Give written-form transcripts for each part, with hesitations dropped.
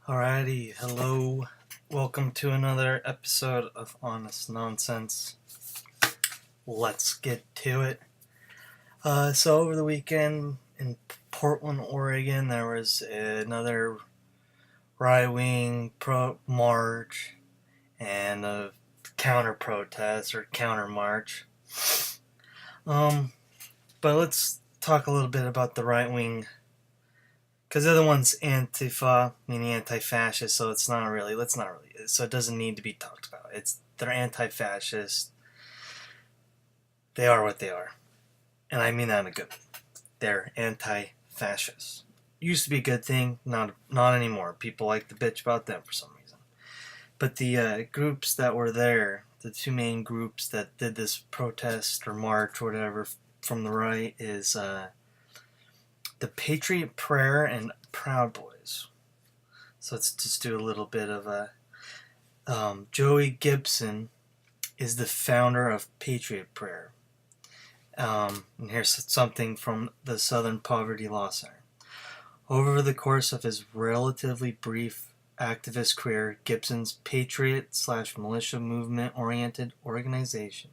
Alrighty, hello. Welcome to another episode of Honest Nonsense. Let's get to it. So over the weekend in Portland, Oregon, there was another right-wing march and a counter-protest or counter-march. But let's talk a little bit about the right-wing, because the other one's Antifa, meaning anti-fascist, so so it doesn't need to be talked about. They're anti-fascist. They are what they are. And I mean that in a good way. They're anti-fascist. Used to be a good thing, not anymore. People like to bitch about them for some reason. But the groups that were there, the two main groups that did this protest or march or whatever from the right is the Patriot Prayer and Proud Boys. So let's just do a little bit of a... Joey Gibson is the founder of Patriot Prayer. And here's something from the Southern Poverty Law Center. Over the course of his relatively brief activist career, Gibson's patriot/militia movement-oriented organization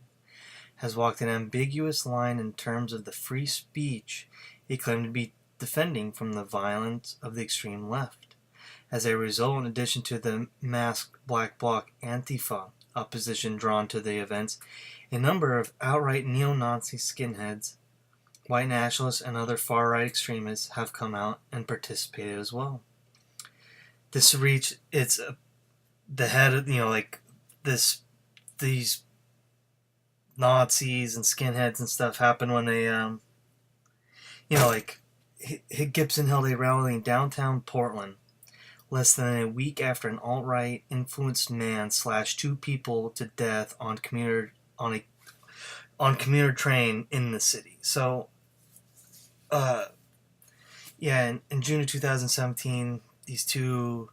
has walked an ambiguous line in terms of the free speech he claimed to be defending from the violence of the extreme left. As a result, in addition to the masked black bloc Antifa opposition drawn to the events, a number of outright neo-Nazi skinheads, white nationalists, and other far-right extremists have come out and participated as well. This reached the head of, these Nazis and skinheads and stuff happened when they, Gibson held a rally in downtown Portland less than a week after an alt-right influenced man slashed two people to death on commuter train in the city. So, in June of 2017, these two,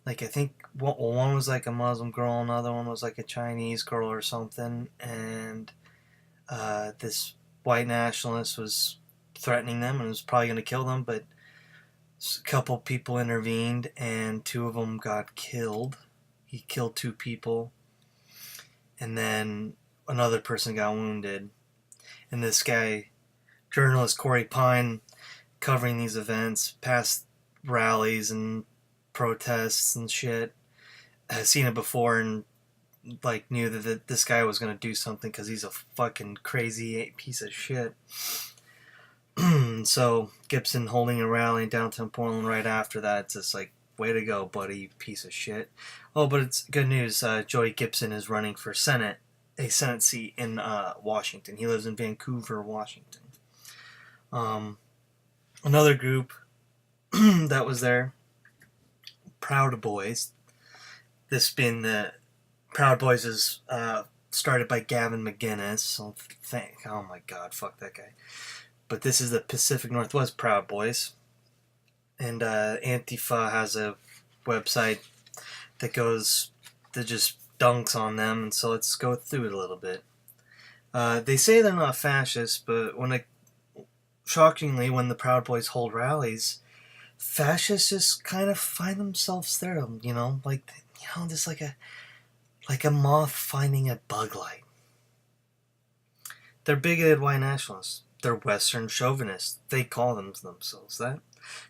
I think one was like a Muslim girl, another one was like a Chinese girl or something, and this white nationalist was threatening them and was probably going to kill them, but a couple people intervened and two of them got killed. He killed two people, and then another person got wounded. And this guy, journalist Corey Pine, covering these events, past rallies and protests and shit, has seen it before and knew that this guy was going to do something because he's a fucking crazy piece of shit. So Gibson holding a rally in downtown Portland right after that, it's just way to go, buddy, piece of shit. Oh, but it's good news. Joey Gibson is running for a Senate seat in Washington. He lives in Vancouver, Washington. Another group that was there, Proud Boys. This being the Proud Boys is started by Gavin McGinnis. Oh my God, fuck that guy. But this is the Pacific Northwest Proud Boys. And Antifa has a website that just dunks on them. And so let's go through it a little bit. They say they're not fascist, but shockingly, when the Proud Boys hold rallies, fascists just kind of find themselves there, just like a moth finding a bug light. They're bigoted white nationalists. They're Western chauvinists. They call themselves that.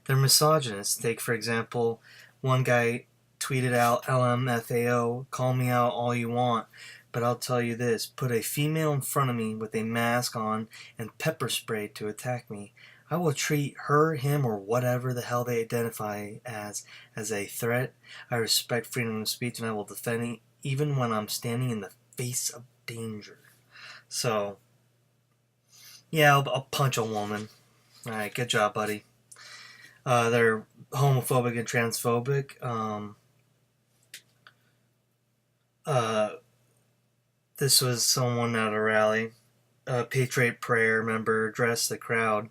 They're misogynists. Take, for example, one guy tweeted out, LMFAO, call me out all you want, but I'll tell you this, put a female in front of me with a mask on and pepper spray to attack me. I will treat her, him, or whatever the hell they identify as a threat. I respect freedom of speech and I will defend it even when I'm standing in the face of danger. So, yeah, I'll punch a woman. Alright, good job, buddy. They're homophobic and transphobic. This was someone at a rally. A Patriot Prayer member addressed the crowd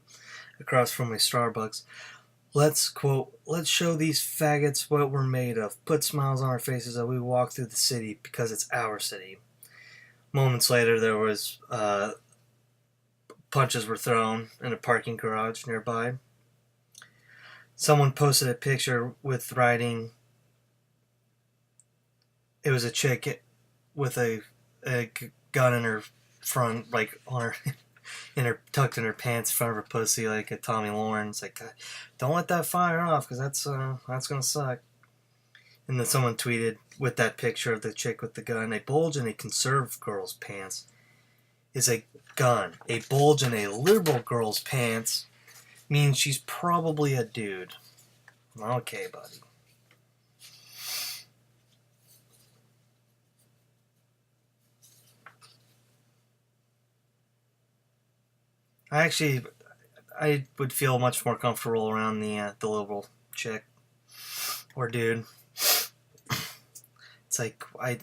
across from a Starbucks. Let's show these faggots what we're made of. Put smiles on our faces as we walk through the city because it's our city. Moments later, there was punches were thrown in a parking garage nearby. Someone posted a picture with writing. It was a chick with a gun in her front, like on her, in her tucked in her pants, in front of her pussy, like a Tommy Lawrence. Like, don't let that fire off, because that's gonna suck. And then someone tweeted with that picture of the chick with the gun, a bulge in a conservative girl's pants is a gun. A bulge in a liberal girl's pants means she's probably a dude. Okay, buddy. I would feel much more comfortable around the liberal chick or dude. It's like I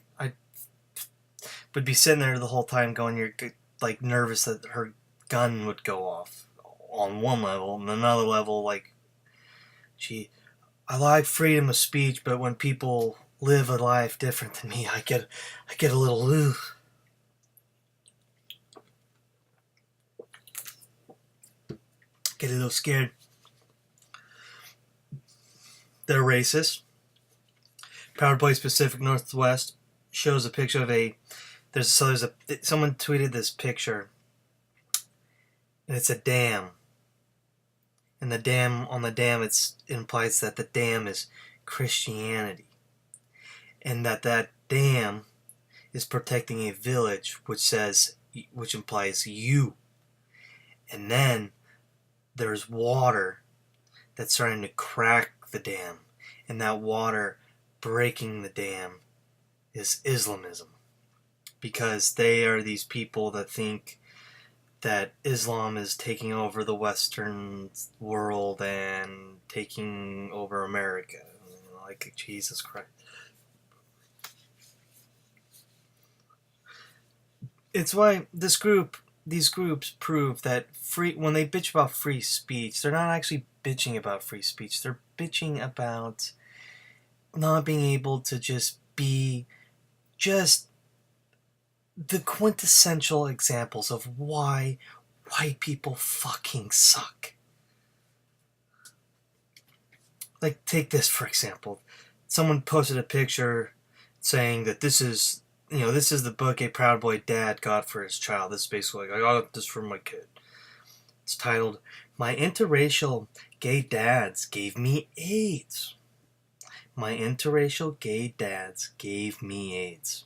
would be sitting there the whole time going, you're like nervous that her gun would go off on one level, and another level, like, I like freedom of speech, but when people live a life different than me, I get a little get a little scared. They're racist. Proud Boys Pacific Northwest shows a picture of someone tweeted this picture, and it's a dam. And on the dam, it implies that the dam is Christianity, and that dam is protecting a village, which implies you. And then there's water that's starting to crack the dam, and that water breaking the dam is Islamism, because they are these people that think that Islam is taking over the Western world and taking over America. Like, Jesus Christ. It's why these groups prove that when they bitch about free speech, they're not actually bitching about free speech. They're bitching about not being able to just be the quintessential examples of why white people fucking suck. Like, take this for example. Someone posted a picture saying that this is the book a Proud Boy dad got for his child. This is basically like, I got this for my kid. It's titled, My Interracial Gay Dads Gave Me AIDS. My interracial gay dads gave me AIDS.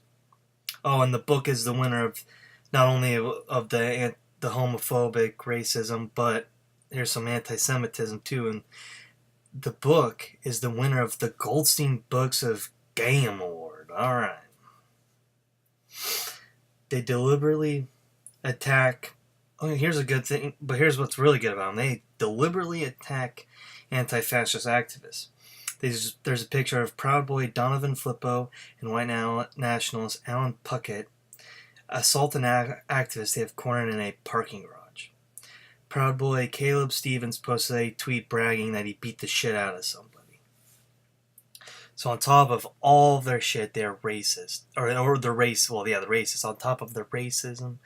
Oh, and the book is the winner of not only of the homophobic racism, but there's some anti-Semitism too. And the book is the winner of the Goldstein Books of Gayum Award. All right. They deliberately attack. Oh, here's a good thing, but here's what's really good about them. They deliberately attack anti-fascist activists. There's a picture of Proud Boy Donovan Flippo and white nationalist Alan Puckett assault an activist they have cornered in a parking garage. Proud Boy Caleb Stevens posted a tweet bragging that he beat the shit out of somebody. So on top of all of their shit, they're racist. Or they're the racist. On top of their racism,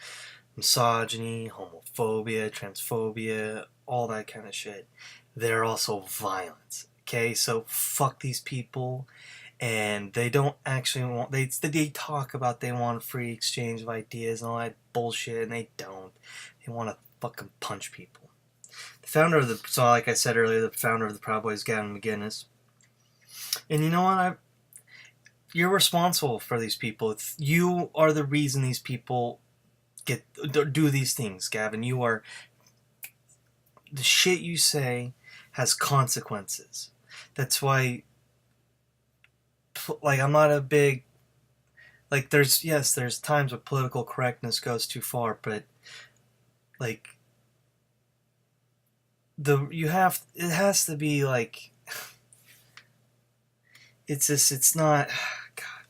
misogyny, homophobia, transphobia, all that kind of shit, they're also violent. Okay, so fuck these people, and they don't actually want. They talk about they want free exchange of ideas and all that bullshit, and they don't. They want to fucking punch people. The founder of like I said earlier, the founder of the Proud Boys, Gavin McInnes. And you know what? You're responsible for these people. You are the reason these people do these things, Gavin. You are. The shit you say has consequences. That's why, like, I'm not a big, like, there's times where political correctness goes too far, but, like, it has to be, like, it's not, God.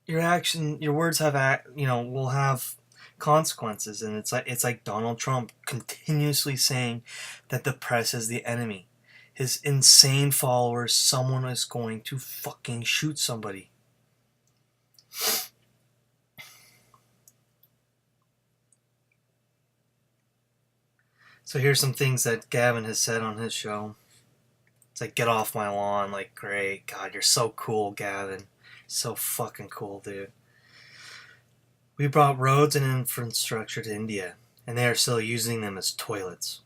Your words will have consequences, and it's like Donald Trump continuously saying that the press is the enemy. His insane followers, someone is going to fucking shoot somebody. So here's some things that Gavin has said on his show. It's like, get off my lawn. Like, great. God, you're so cool, Gavin. So fucking cool, dude. We brought roads and infrastructure to India, and they are still using them as toilets.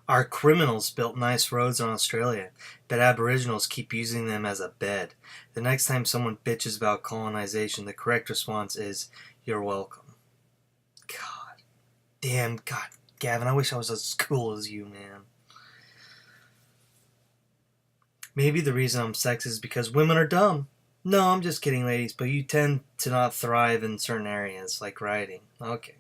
Our criminals built nice roads in Australia, but Aboriginals keep using them as a bed. The next time someone bitches about colonization, the correct response is, you're welcome. God. Damn, God. Gavin, I wish I was as cool as you, man. Maybe the reason I'm sexist is because women are dumb. No, I'm just kidding, ladies, but you tend to not thrive in certain areas, like writing. Okay.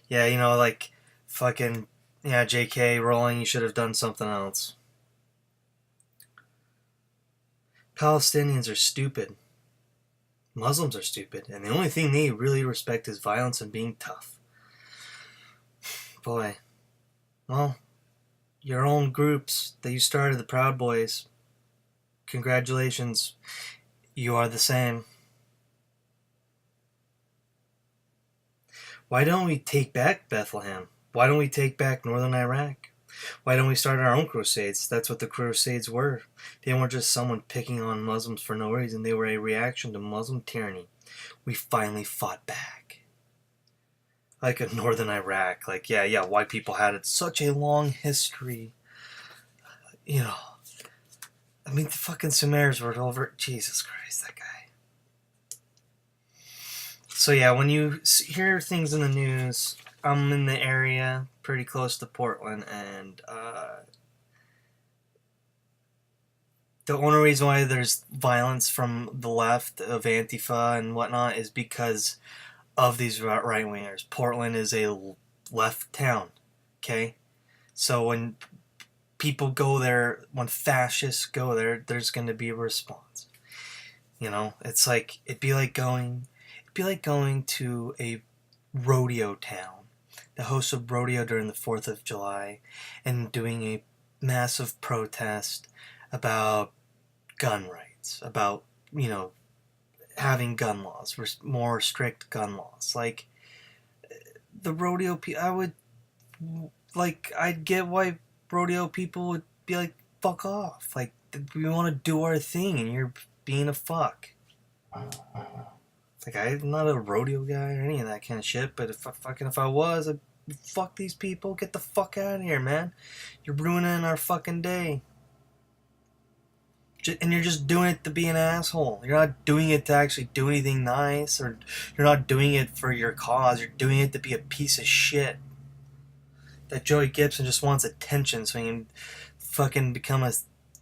Yeah, like fucking, yeah, JK Rowling, you should have done something else. Palestinians are stupid. Muslims are stupid, and the only thing they really respect is violence and being tough. Boy. Well, your own groups that you started, the Proud Boys, congratulations. You are the same. Why don't we take back Bethlehem? Why don't we take back northern Iraq? Why don't we start our own crusades? That's what the crusades were. They weren't just someone picking on Muslims for no reason. They were a reaction to Muslim tyranny. We finally fought back. Like in northern Iraq. Like, yeah, white people had such a long history. I mean, the fucking Sumerians were over. Jesus Christ, that guy. So yeah, when you hear things in the news, I'm in the area, pretty close to Portland, and the only reason why there's violence from the left of Antifa and whatnot is because of these right-wingers. Portland is a left town, okay? So when people go there, when fascists go there, there's going to be a response. It's like, it'd be like going to a rodeo town, the host of rodeo during the 4th of July, and doing a massive protest about gun rights, about, having gun laws, more strict gun laws. Like, the rodeo people, I'd get why rodeo people would be like, fuck off. Like, we want to do our thing, and you're being a fuck. Like, I'm not a rodeo guy or any of that kind of shit, but if I was, I'd fuck these people, get the fuck out of here, man. You're ruining our fucking day. And you're just doing it to be an asshole. You're not doing it to actually do anything nice, or you're not doing it for your cause. You're doing it to be a piece of shit. That Joey Gibson just wants attention so he can fucking become a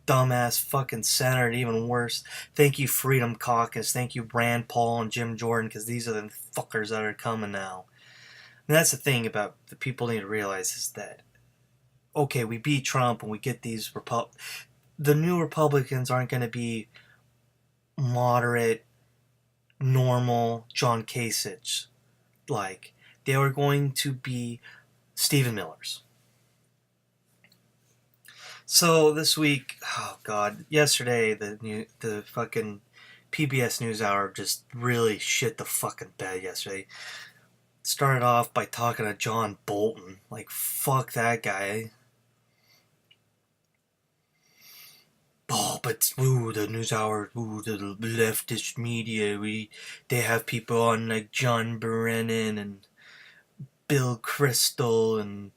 dumbass fucking senator. Even worse. Thank you, Freedom Caucus. Thank you, Rand Paul and Jim Jordan, because these are the fuckers that are coming now. And that's the thing about the people need to realize is that, okay, we beat Trump and we get these the new Republicans aren't going to be moderate, normal John Kasich. Like, they are going to be Stephen Millers. So this week, oh god, yesterday the fucking PBS NewsHour just really shit the fucking bed yesterday. Started off by talking to John Bolton. Like, fuck that guy. Oh, but the NewsHour, the leftist media, they have people on like John Brennan and Bill Kristol and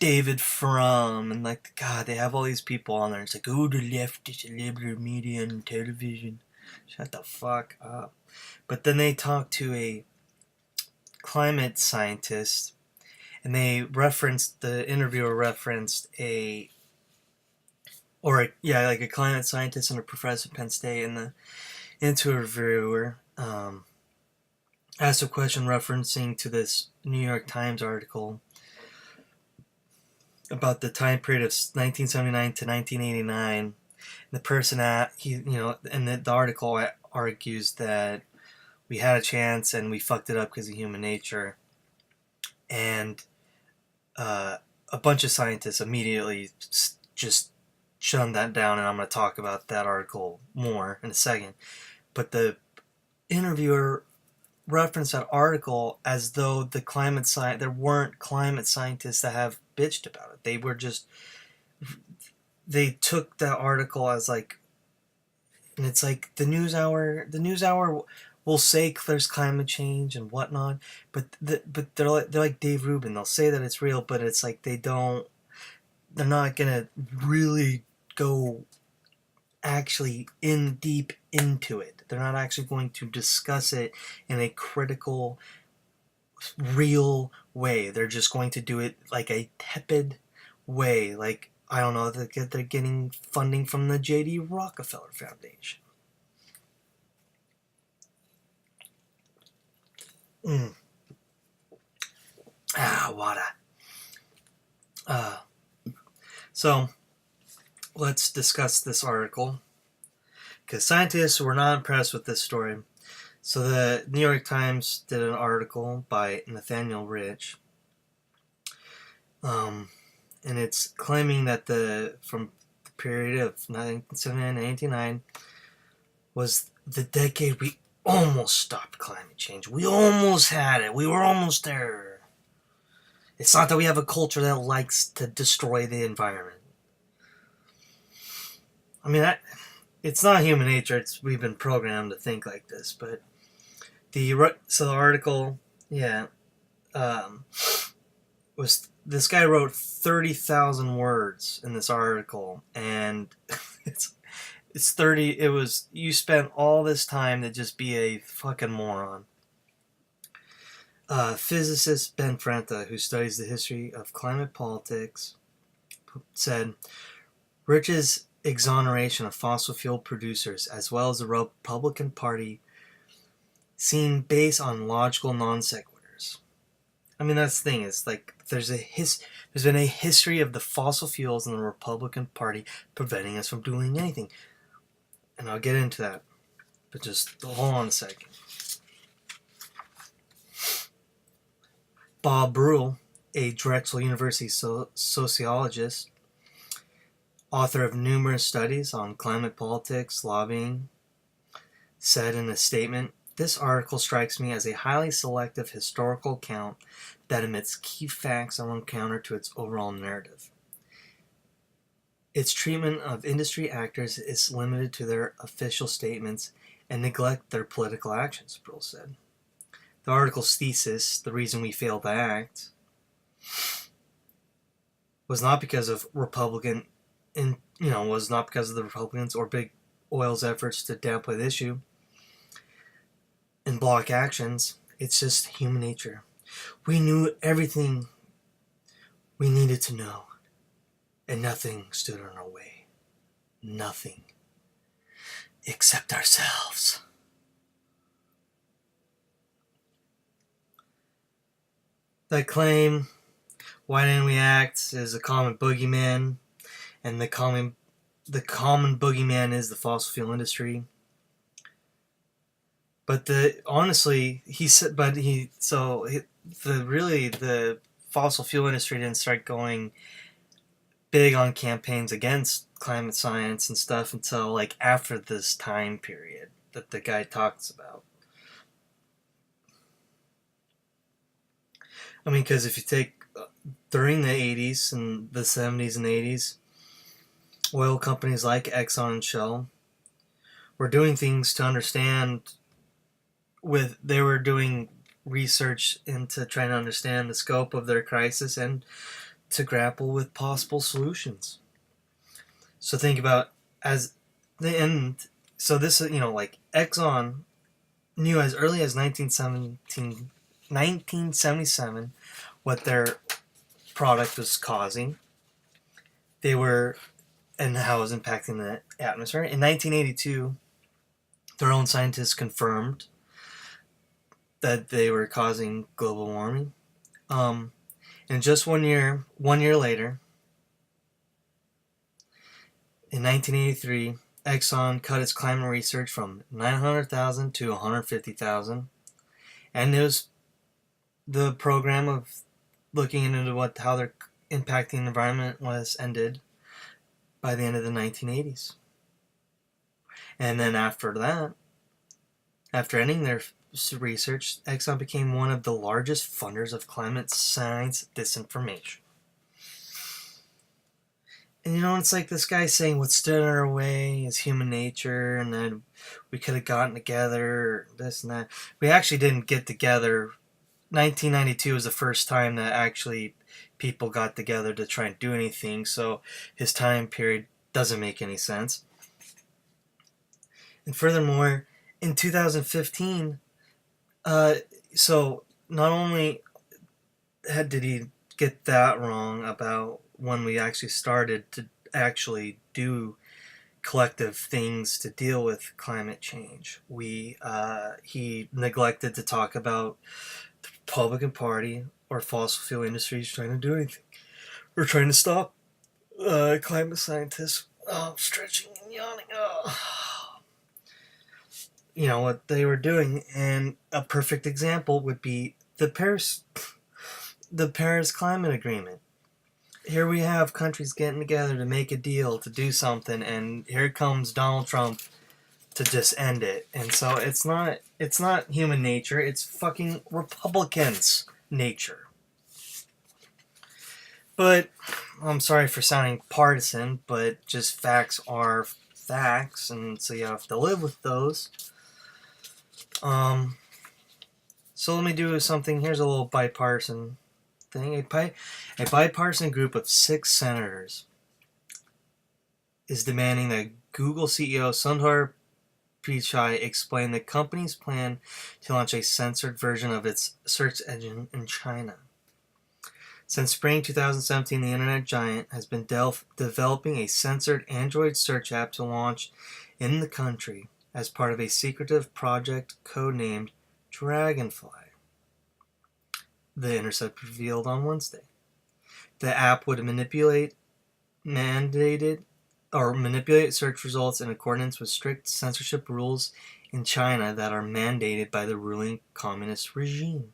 David Frum, and like, God, they have all these people on there. It's like, the leftist liberal media and television. Shut the fuck up. But then they talk to a climate scientist, and the interviewer referenced a climate scientist and a professor at Penn State, and the interviewer asked a question referencing to this New York Times article about the time period of 1979 to 1989. The person the article argues that we had a chance and we fucked it up because of human nature, and a bunch of scientists immediately just shut that down, and I'm going to talk about that article more in a second. But the interviewer reference that article as though there weren't climate scientists that have bitched about it. They took that article as like, and it's like the news hour will say there's climate change and whatnot, but they're like Dave Rubin. They'll say that it's real, but it's like they're not gonna really go actually deep into it. They're not actually going to discuss it in a critical, real way. They're just going to do it like a tepid way. Like, I don't know, they're getting funding from the J.D. Rockefeller Foundation. Water. So, let's discuss this article. Because scientists were not impressed with this story. So the New York Times did an article by Nathaniel Rich. And it's claiming that from the period of 1979 to 1989 was the decade we almost stopped climate change. We almost had it. We were almost there. It's not that we have a culture that likes to destroy the environment. I mean, it's not human nature. We've been programmed to think like this. But the article, was this guy wrote 30,000 words in this article, and it's 30. It was, you spent all this time to just be a fucking moron. Physicist Ben Frenta, who studies the history of climate politics, said Rich's exoneration of fossil fuel producers, as well as the Republican Party, seem based on logical non sequiturs. I mean, that's the thing, is like there's been a history of the fossil fuels and the Republican Party preventing us from doing anything, and I'll get into that, but just hold on a second. Bob Brule, a Drexel University sociologist, author of numerous studies on climate politics, lobbying, said in a statement, "This article strikes me as a highly selective historical account that omits key facts and run counter to its overall narrative. Its treatment of industry actors is limited to their official statements and neglect their political actions," Brule said. The article's thesis, the reason we failed to act, was not because of the Republicans or big oil's efforts to downplay the issue and block actions. It's just human nature. We knew everything we needed to know, and nothing stood in our way. Nothing. Except ourselves. That claim, "why didn't we act," is a common boogeyman, and the common boogeyman is the fossil fuel industry. But the fossil fuel industry didn't start going big on campaigns against climate science and stuff until like after this time period that the guy talks about. I mean, because if you take during the 80s and the 70s and 80s, oil companies like Exxon and Shell were doing things to understand they were doing research into trying to understand the scope of their crisis and to grapple with possible solutions. So think about as the end. So this, like Exxon knew as early as 1977 what their product was causing. And how it was impacting the atmosphere. In 1982, their own scientists confirmed that they were causing global warming. And just 1 year later, in 1983, Exxon cut its climate research from 900,000 to 150,000. And it was the program of looking into how they're impacting the environment was ended by the end of the 1980s. And then after that, after ending their research, Exxon became one of the largest funders of climate science disinformation. And you know, it's like this guy saying what stood in our way is human nature, and then we could have gotten together, this and that. We actually didn't get together. 1992 was the first time that actually people got together to try and do anything, so his time period doesn't make any sense. And furthermore, in 2015, so not only did he get that wrong about when we actually started to actually do collective things to deal with climate change, he neglected to talk about the Republican Party or fossil fuel industries trying to do anything. We're trying to stop climate scientists. Oh, I'm stretching and yawning. Oh. You know what they were doing, and a perfect example would be the Paris Climate Agreement. Here we have countries getting together to make a deal to do something, and here comes Donald Trump to just end it. And so it's not human nature, it's fucking Republicans' nature. But I'm sorry for sounding partisan, but just facts are facts, and so you have to live with those. So let me do something. Here's a little bipartisan thing. A bipartisan group of 6 senators is demanding that Google CEO Sundar Pichai explain the company's plan to launch a censored version of its search engine in China. Since spring 2017, the internet giant has been developing a censored Android search app to launch in the country as part of a secretive project codenamed Dragonfly, The Intercept revealed on Wednesday. The app would manipulate search results in accordance with strict censorship rules in China that are mandated by the ruling communist regime.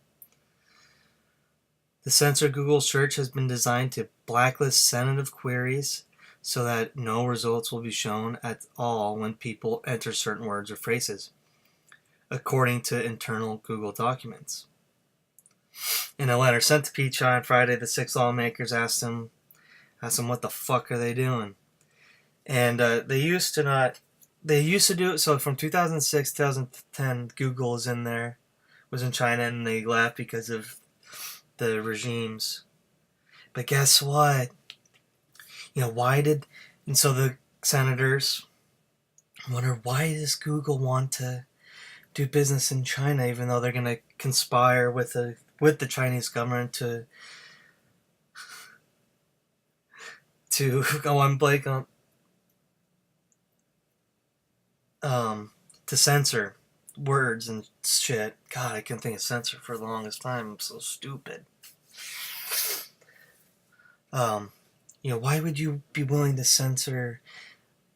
The censored Google search has been designed to blacklist sensitive queries so that no results will be shown at all when people enter certain words or phrases, according to internal Google documents. In a letter sent to Pichai on Friday, the 6 lawmakers asked him what the fuck are they doing? And they used to do it. So from 2006 2010, Google was in China, and they left because of the regimes. But guess what? And so the senators wonder, why does Google want to do business in China, even though they're going to conspire with the Chinese government to go on Blake on to censor words and shit. God, I couldn't think of censor for the longest time. I'm so stupid. Why would you be willing to censor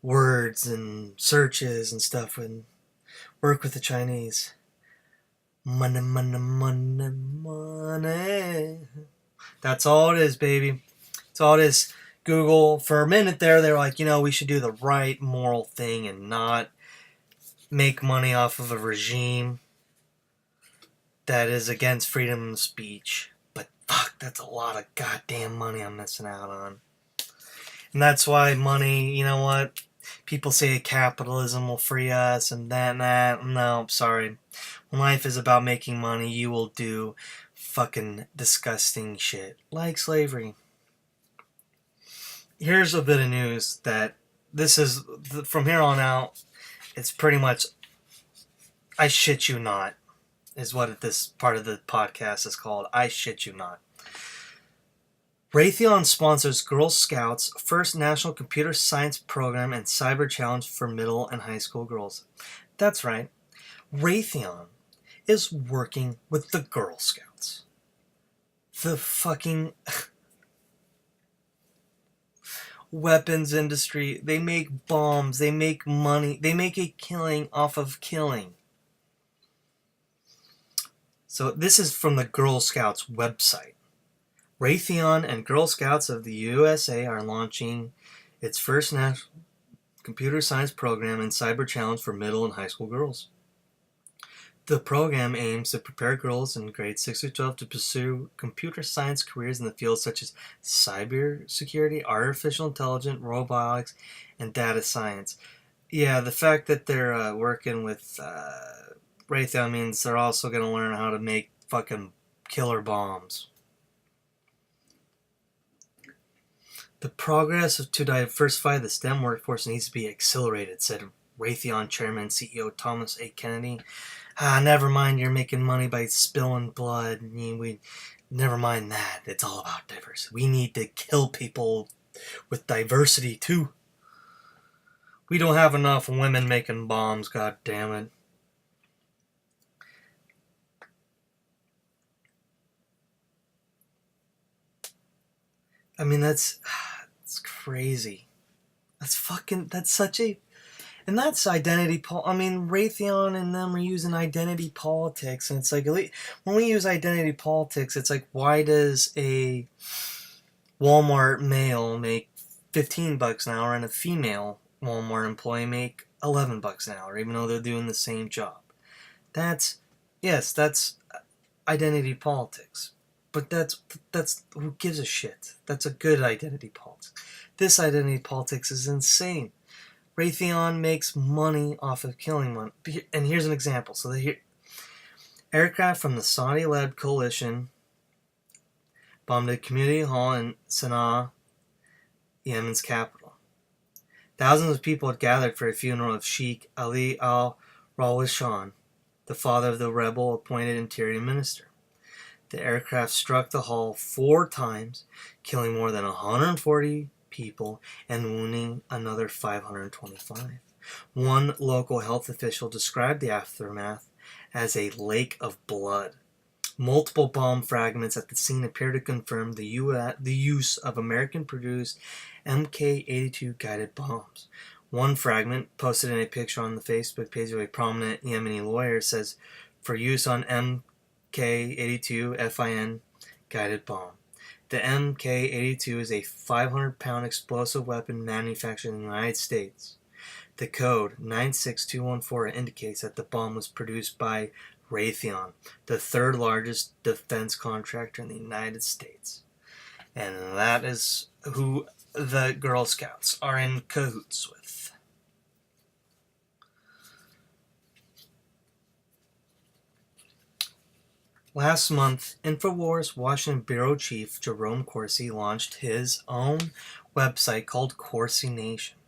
words and searches and stuff and work with the Chinese? Money, money, money, money. That's all it is, baby. That's all it is. Google, for a minute there, they were like, we should do the right moral thing and not make money off of a regime that is against freedom of speech. But fuck, that's a lot of goddamn money I'm missing out on. And that's why money, people say capitalism will free us and that. No, I'm sorry. When life is about making money, you will do fucking disgusting shit. Like slavery. Here's a bit of news that this is, from here on out, it's pretty much, I shit you not, is what this part of the podcast is called. I shit you not. Raytheon sponsors Girl Scouts' first national computer science program and cyber challenge for middle and high school girls. That's right. Raytheon is working with the Girl Scouts. The fucking weapons industry. They make bombs. They make money. They make a killing off of killing. So this is from the Girl Scouts website. Raytheon and Girl Scouts of the USA are launching its first national computer science program and cyber challenge for middle and high school girls. The program aims to prepare girls in grades 6 through 12 to pursue computer science careers in the fields such as cybersecurity, artificial intelligence, robotics, and data science. Yeah, the fact that they're working with Raytheon means they're also going to learn how to make fucking killer bombs. The progress to diversify the STEM workforce needs to be accelerated, said Raytheon Chairman CEO Thomas A. Kennedy. Never mind you're making money by spilling blood. Never mind that. It's all about diversity. We need to kill people with diversity too. We don't have enough women making bombs, god damn it. I mean, it's crazy. That's such a, and that's identity I mean, Raytheon and them are using identity politics, and it's like, when we use identity politics, it's like, why does a Walmart male make $15 an hour and a female Walmart employee make $11 an hour, even though they're doing the same job? That's identity politics. But that's who gives a shit? That's a good identity politics. This identity politics is insane. Raytheon makes money off of killing one. And here's an example. So aircraft from the Saudi-led coalition bombed a community hall in Sana'a, Yemen's capital. Thousands of people had gathered for a funeral of Sheikh Ali al-Rawishan, the father of the rebel-appointed interior minister. The aircraft struck the hall 4 times, killing more than 140 people and wounding another 525. One local health official described the aftermath as a lake of blood. Multiple bomb fragments at the scene appear to confirm the use of American-produced Mk-82 guided bombs. One fragment, posted in a picture on the Facebook page of a prominent Yemeni lawyer, says, for use on Mk-82 FIN guided bomb. The Mk-82 is a 500-pound explosive weapon manufactured in the United States. The code 96214 indicates that the bomb was produced by Raytheon, the 3rd largest defense contractor in the United States. And that is who the Girl Scouts are in cahoots with. Last month, Infowars Washington Bureau Chief Jerome Corsi launched his own website called Corsi Nation.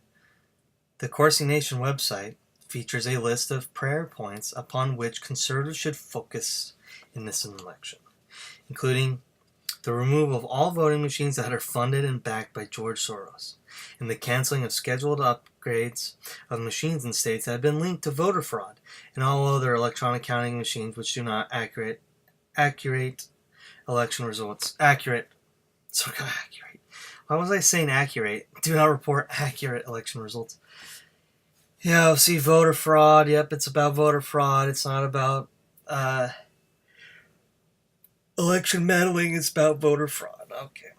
The Corsi Nation website features a list of prayer points upon which conservatives should focus in this election, including the removal of all voting machines that are funded and backed by George Soros, and the canceling of scheduled upgrades of machines in states that have been linked to voter fraud, and all other electronic counting machines which do not accurate election results. Accurate. Why was I saying accurate? Do not report accurate election results. Yeah, see, voter fraud. Yep, it's about voter fraud. It's not about election meddling. It's about voter fraud. Okay.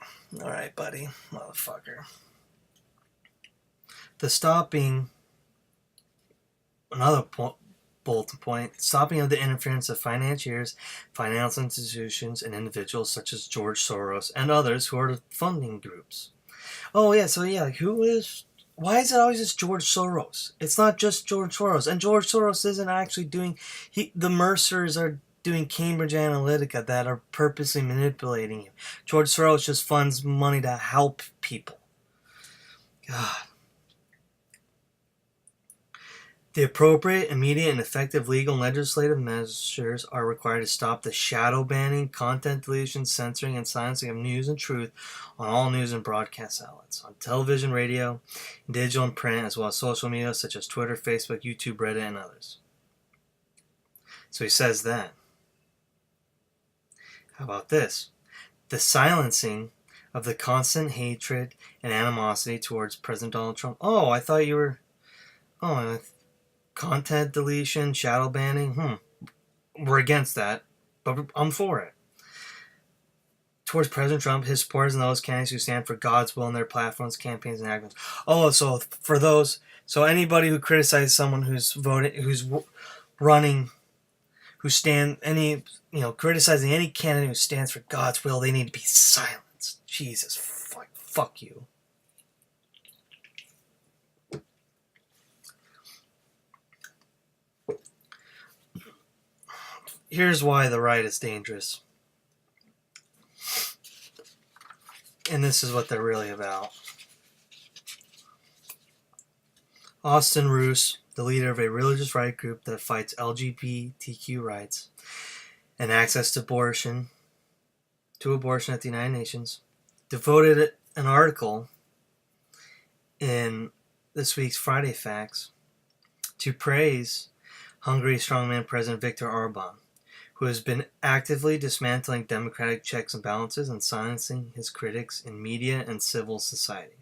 All right, buddy. Motherfucker. Another bulletin point, stopping of the interference of financiers, financial institutions, and individuals such as George Soros and others who are funding groups. Oh, yeah, so yeah, why is it always just George Soros? It's not just George Soros. And George Soros isn't actually the Mercers are doing Cambridge Analytica that are purposely manipulating you. George Soros just funds money to help people. God. The appropriate, immediate, and effective legal and legislative measures are required to stop the shadow banning, content deletion, censoring, and silencing of news and truth on all news and broadcast outlets, on television, radio, digital, and print, as well as social media such as Twitter, Facebook, YouTube, Reddit, and others. So he says that. How about this? The silencing of the constant hatred and animosity towards President Donald Trump. Oh, I thought you were... content deletion, shadow banning. We're against that, but I'm for it. Towards President Trump, his supporters, and those candidates who stand for God's will in their platforms, campaigns, and actions. Oh, so anybody who criticizes someone who's running criticizing any candidate who stands for God's will, they need to be silenced. Jesus, fuck you. Here's why the right is dangerous. And this is what they're really about. Austin Roos, the leader of a religious right group that fights LGBTQ rights and access to abortion at the United Nations, devoted an article in this week's Friday Facts to praise Hungary's strongman President Viktor Orban, who has been actively dismantling democratic checks and balances and silencing his critics in media and civil society.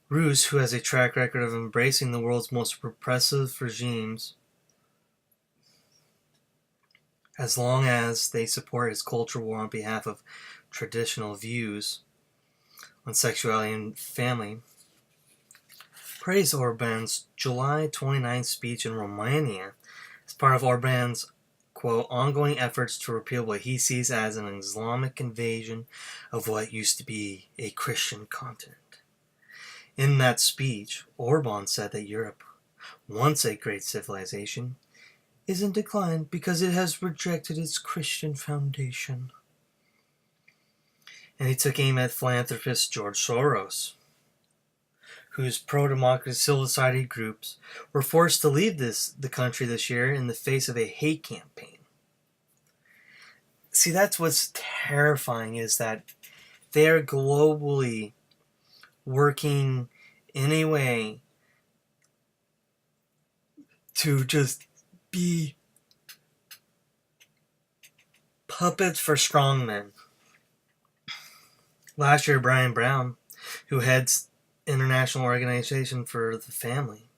Roos, who has a track record of embracing the world's most repressive regimes as long as they support his culture war on behalf of traditional views on sexuality and family, praised Orban's July 29th speech in Romania as part of Orban's, quote, ongoing efforts to repeal what he sees as an Islamic invasion of what used to be a Christian continent. In that speech, Orban said that Europe, once a great civilization, is in decline because it has rejected its Christian foundation. And he took aim at philanthropist George Soros, whose pro-democracy civil society groups were forced to leave the country this year in the face of a hate campaign. See, that's what's terrifying, is that they're globally working in a way to just be puppets for strongmen. Last year, Brian Brown, who heads International Organization for the Family,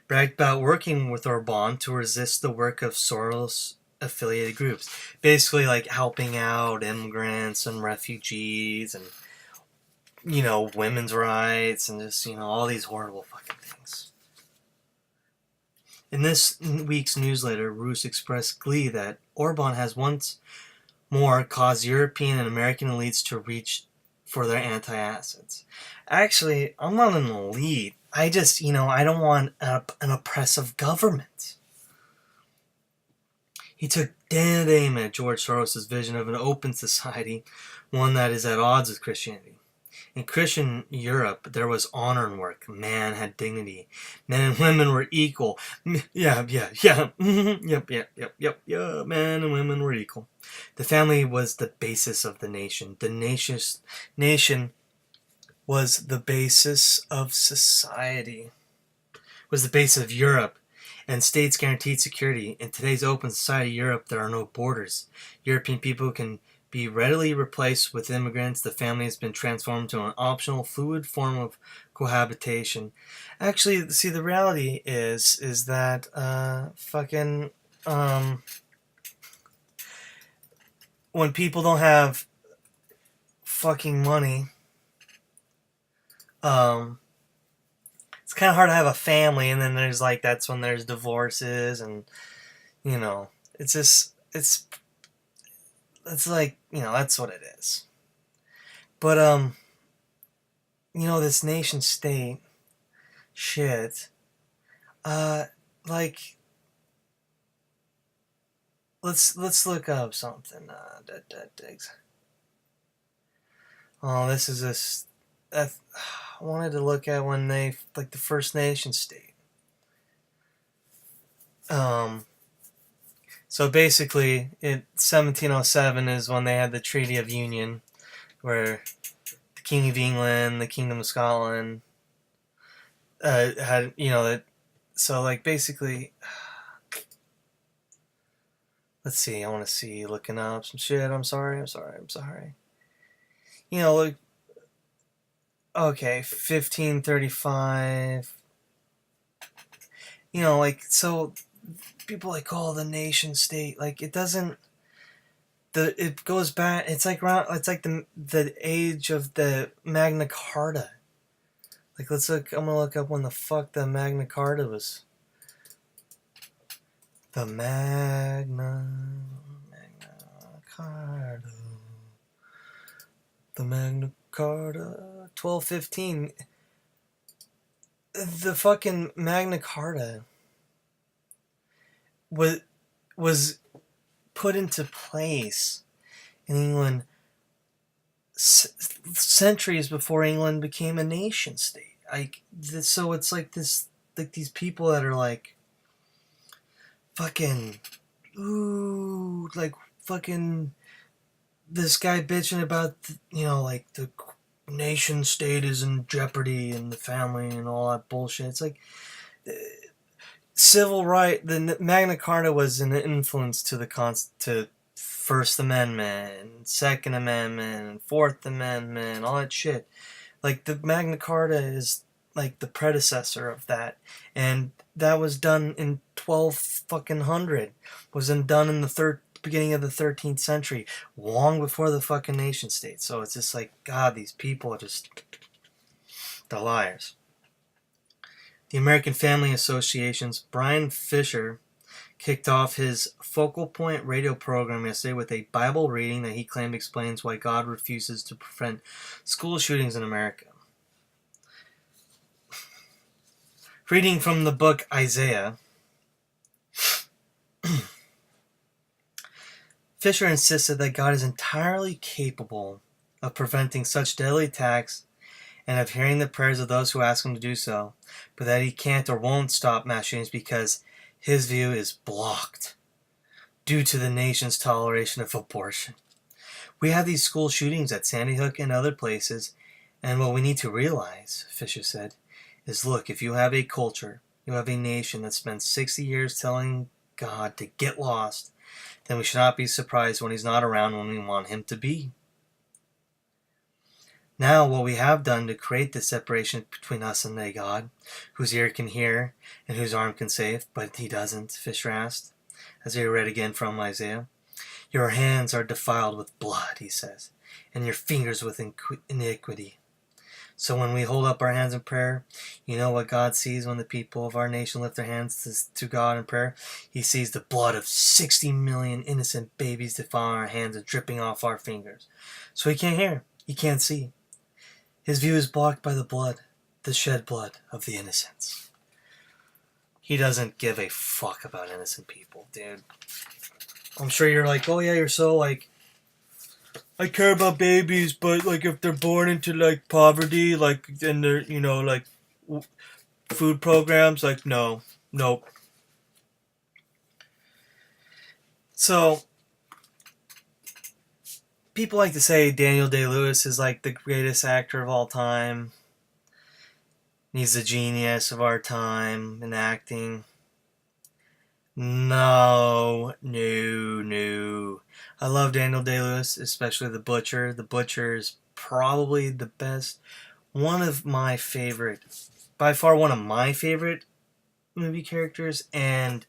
bragged about working with Orban to resist the work of Soros-affiliated groups, basically like helping out immigrants and refugees and, women's rights and just, all these horrible fucking things. In this week's newsletter, Roos expressed glee that Orban has once more caused European and American elites to reach for their anti-assets. Actually, I'm not an elite. I just, I don't want an oppressive government. He took dead aim at George Soros' vision of an open society, one that is at odds with Christianity. In Christian Europe, there was honor in work. Man had dignity. Men and women were equal. Yeah. Man and women were equal. The family was the basis of the nation. The nation was the basis of society. Was the base of Europe. And states guaranteed security. In today's open society, Europe, there are no borders. European people can be readily replaced with immigrants. The family has been transformed to an optional, fluid form of cohabitation. Actually, see, the reality is that when people don't have fucking money, it's kind of hard to have a family, and then that's when there's divorces, and it's like, that's what it is. But this nation state shit, let's look up something. This is I wanted to look at when they, the First Nation state. So basically, 1707 is when they had the Treaty of Union, where the King of England, the Kingdom of Scotland, had, so basically, let's see, I want to see, looking up some shit, I'm sorry. Okay, 1535, so people the nation state, it doesn't, it goes back, it's around, it's the age of the Magna Carta. I'm gonna look up when the fuck the Magna Carta was The Magna Carta. The Magna Carta. 1215. The fucking Magna Carta was put into place in England centuries before England became a nation state. So it's like this, like these people that are like, fucking, ooh, like fucking this guy bitching about, like the nation state is in jeopardy and the family and all that bullshit. It's like civil right. The Magna Carta was an influence to to First Amendment, Second Amendment, Fourth Amendment, all that shit. Like the Magna Carta is like the predecessor of that, and that was done in 1200. Was then done in the beginning of the 13th century, long before the fucking nation state. So it's just like, God, these people are just, they're liars. The American Family Association's Brian Fisher kicked off his Focal Point radio program yesterday with a Bible reading that he claimed explains why God refuses to prevent school shootings in America. Reading from the book Isaiah, Fisher insisted that God is entirely capable of preventing such deadly attacks and of hearing the prayers of those who ask him to do so, but that he can't or won't stop mass shootings because his view is blocked due to the nation's toleration of abortion. We have these school shootings at Sandy Hook and other places, and what we need to realize, Fisher said, is look, if you have a culture, you have a nation that spends 60 years telling God to get lost, then we should not be surprised when he's not around when we want him to be. Now, what we have done to create this separation between us and a God, whose ear can hear and whose arm can save, but he doesn't, Fisher asked, as he read again from Isaiah. Your hands are defiled with blood, he says, and your fingers with iniquity. So when we hold up our hands in prayer, you know what God sees when the people of our nation lift their hands to God in prayer? He sees the blood of 60 million innocent babies defile our hands and dripping off our fingers. So he can't hear. He can't see. His view is blocked by the blood, the shed blood of the innocents. He doesn't give a fuck about innocent people, dude. I'm sure you're like, oh yeah, you're so like, I care about babies, but like if they're born into like poverty, like and they're, like food programs, like no, nope. So people like to say Daniel Day-Lewis is like the greatest actor of all time. He's the genius of our time in acting. No. I love Daniel Day-Lewis, especially The Butcher. The Butcher is probably the best, by far one of my favorite movie characters, and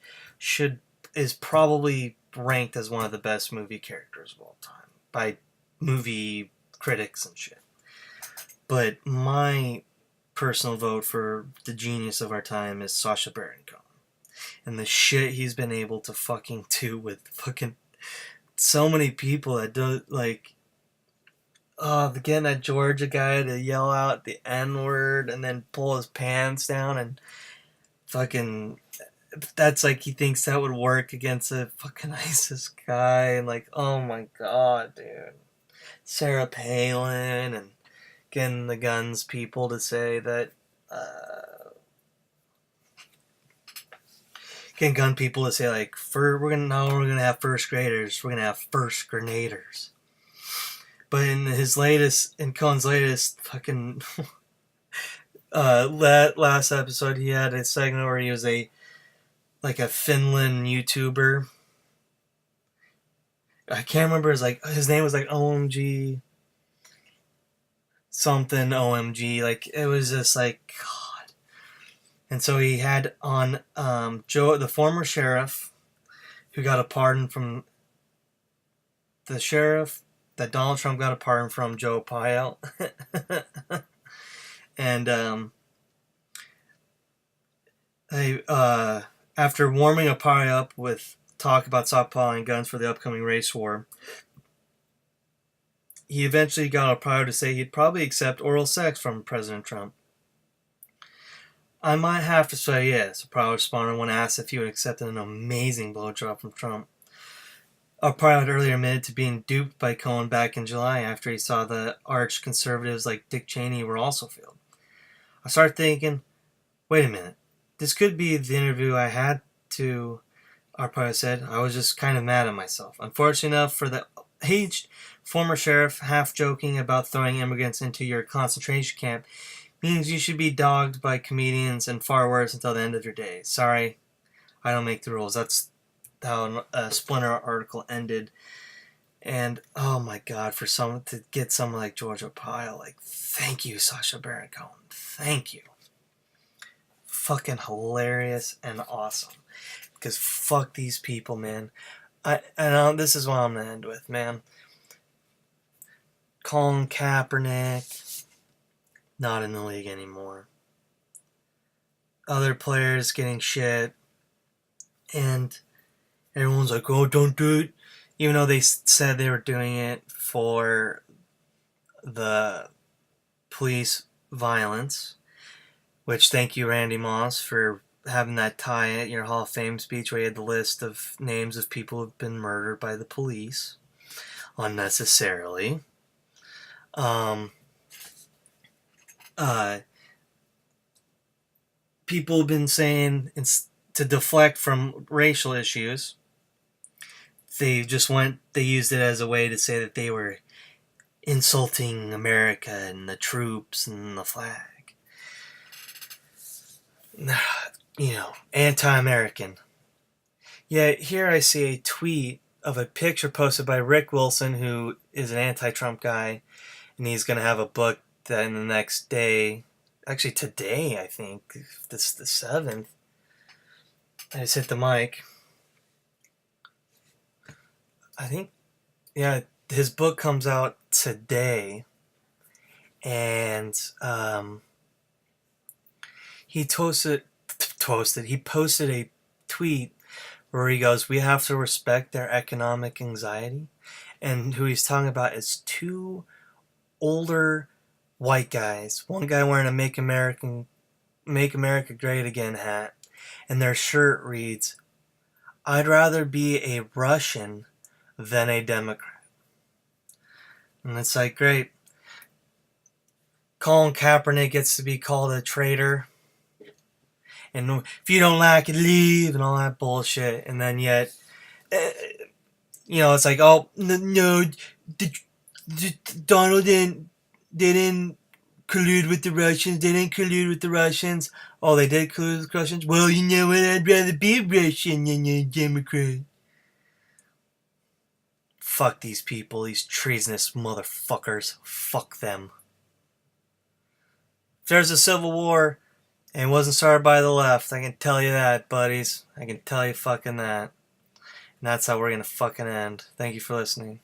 is probably ranked as one of the best movie characters of all time by movie critics and shit. But my personal vote for the genius of our time is Sacha Baron Cohen. And the shit he's been able to fucking do with fucking so many people that do, like, getting that Georgia guy to yell out the N-word and then pull his pants down and fucking, that's like, he thinks that would work against a fucking ISIS guy, and like, oh my god, dude. Sarah Palin, and getting the guns people to say that, getting gun people to say like, we're gonna have first graders, we're gonna have first grenaders. But in Cohen's latest fucking last episode, he had a segment where he was a Finland YouTuber. I can't remember his name was like OMG something OMG. Like, it was just like, God. And so he had on Joe, the former sheriff, who got a pardon from the sheriff that Donald Trump got a pardon from, Joe Pyle. And After warming a party up with talk about stockpiling guns for the upcoming race war, he eventually got a Pryor to say he'd probably accept oral sex from President Trump. I might have to say yes, Pryor responded when asked if he would accept an amazing blowjob from Trump. Pryor had earlier admitted to being duped by Cohen back in July after he saw that arch conservatives like Dick Cheney were also failed. I started thinking, wait a minute, this could be the interview I had to, Pryor said. I was just kind of mad at myself. Unfortunately enough for the aged former sheriff, half joking about throwing immigrants into your concentration camp means you should be dogged by comedians and far worse until the end of your days. Sorry, I don't make the rules. That's how a Splinter article ended. And oh my god, for someone to get someone like George Opile, like, thank you, Sacha Baron Cohen. Thank you. Fucking hilarious and awesome. Because fuck these people, man. This is what I'm gonna end with, man. Colin Kaepernick, not in the league anymore. Other players getting shit. And everyone's like, oh, don't do it. Even though they said they were doing it for the police violence. Which, thank you, Randy Moss, for having that tie at your Hall of Fame speech where you had the list of names of people who have been murdered by the police unnecessarily. People have been saying to deflect from racial issues. They used it as a way to say that they were insulting America and the troops and the flag. You know, anti-American. Yet here I see a tweet of a picture posted by Rick Wilson, who is an anti-Trump guy, and he's going to have a book that in the next day, actually today, I think, this is the 7th. I just hit the mic. I think, yeah, his book comes out today, and he posted a tweet where he goes, we have to respect their economic anxiety. And who he's talking about is two older white guys. One guy wearing a Make America Great Again hat. And their shirt reads, I'd rather be a Russian than a Democrat. And it's like, great. Colin Kaepernick gets to be called a traitor. And if you don't like it, leave, and all that bullshit. And then yet, it's like, oh, no, Donald didn't collude with the Russians. They didn't collude with the Russians. Oh, they did collude with the Russians? Well, you know what? I'd rather be Russian than a Democrat. Fuck these people, these treasonous motherfuckers. Fuck them. If there's a civil war, and it wasn't started by the left, I can tell you that, buddies. I can tell you fucking that. And that's how we're gonna fucking end. Thank you for listening.